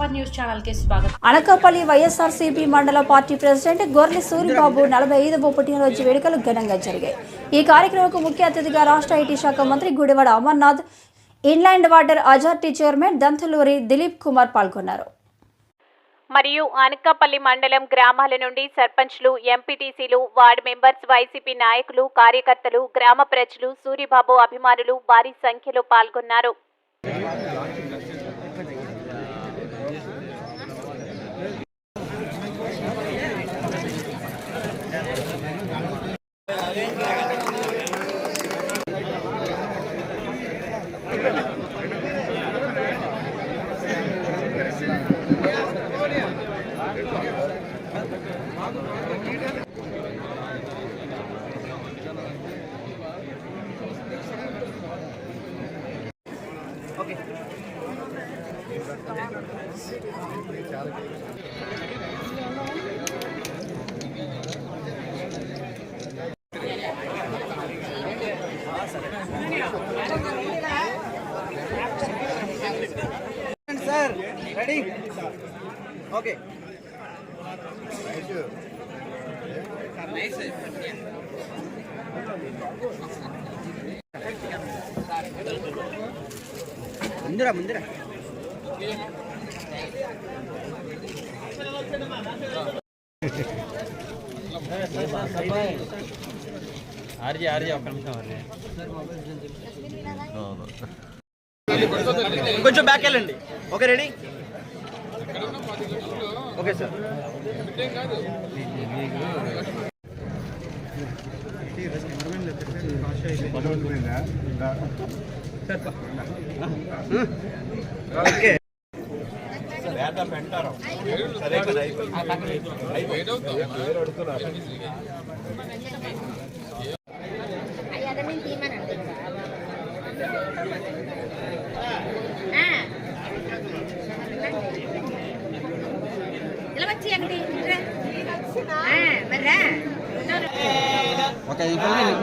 Power news channel కి స్వాగతం. అనకాపల్లి వైఎస్ఆర్సీపీ మండల పార్టీ ప్రెసిడెంట్ గొర్లి సూరిబాబు 45వ పుట్టినరోజు వేడుకలు ఘనంగా జరిగాయి. ఈ కార్యక్రమంకు ముఖ్య అతిథిగా రాష్ట్ర ఐటీ శాఖ మంత్రి Gudivada Amarnath, inland water authority chairman Dantaluri Dilip Kumar పాల్గొన్నారు. మరియు అనకాపల్లి మండలం గ్రామాల నుండి సర్పంచ్లు, ఎంపీటీసీలు, వార్డు మెంబర్స్, వైసీపీ నాయకులు, కార్యకర్తలు, గ్రామ ప్రజలు, సూరిబాబు అభిమానులు భారీ సంఖ్యలో పాల్గొన్నారు. Sir, ready? Okay. Mundura. RJ ఒక నిమిషం కొంచెం బ్యాక్ వెళ్ళండి. Okay, ready? Okay sir. Okay.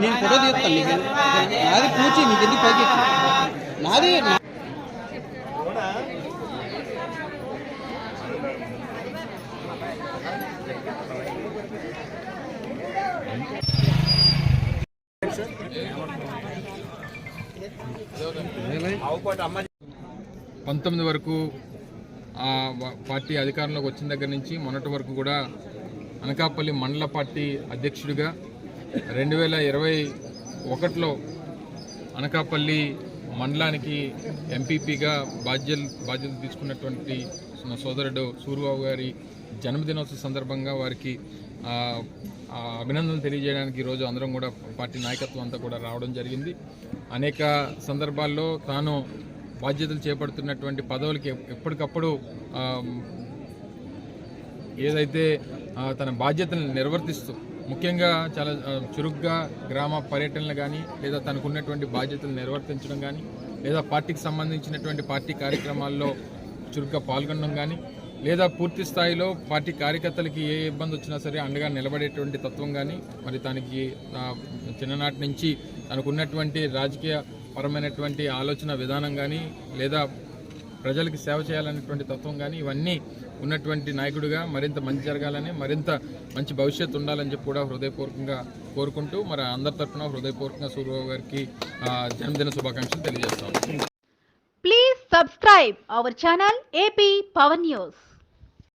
నేను ఫోటో తీస్తాను. నీకు నాది పూచి, నీకు ఎందుకు పైకి నాది పంతొమ్మిది వరకు పార్టీ అధికారంలోకి వచ్చిన దగ్గర నుంచి మొన్నటి వరకు కూడా అనకాపల్లి మండల పార్టీ అధ్యక్షుడిగా 2021లో అనకాపల్లి మండలానికి ఎంపీపీగా బాధ్యతలు తీసుకున్నటువంటి నా సోదరుడు సూరిబాబు గారి జన్మదినోత్సవ సందర్భంగా వారికి అభినందనలు తెలియజేయడానికి ఈరోజు అందరం కూడా పార్టీ నాయకత్వం అంతా కూడా రావడం జరిగింది. అనేక సందర్భాల్లో తాను బాధ్యతలు చేపడుతున్నటువంటి పదవులకి ఎప్పటికప్పుడు ఏదైతే తన బాధ్యతలను నిర్వర్తిస్తూ ముఖ్యంగా చాలా చురుగ్గా గ్రామ పర్యటనలు కానీ లేదా తనకున్నటువంటి బాధ్యతలు నిర్వర్తించడం కానీ లేదా పార్టీకి సంబంధించినటువంటి పార్టీ కార్యక్రమాల్లో చురుగ్గా పాల్గొనడం కానీ లేదా పూర్తి స్థాయిలో పార్టీ కార్యకర్తలకి ఏ ఇబ్బంది వచ్చినా సరే అండగా నిలబడేటువంటి తత్వం కానీ మరి తనకి చిన్ననాటి నుంచి తనకున్నటువంటి రాజకీయ పరమైనటువంటి ఆలోచన విధానం కానీ లేదా ప్రజలకి సేవ చేయాలనేటువంటి తత్వం కానీ ఇవన్నీ ఉన్నటువంటి నాయకుడిగా మరింత మంచి జరగాలని, మరింత మంచి భవిష్యత్తు ఉండాలని చెప్పి కూడా హృదయపూర్వకంగా కోరుకుంటూ మరి అందరి తరఫున హృదయపూర్వకంగా సూరిబాబు గారికి జన్మదిన శుభాకాంక్షలు తెలియజేస్తాం. Please subscribe our channel AP Power News.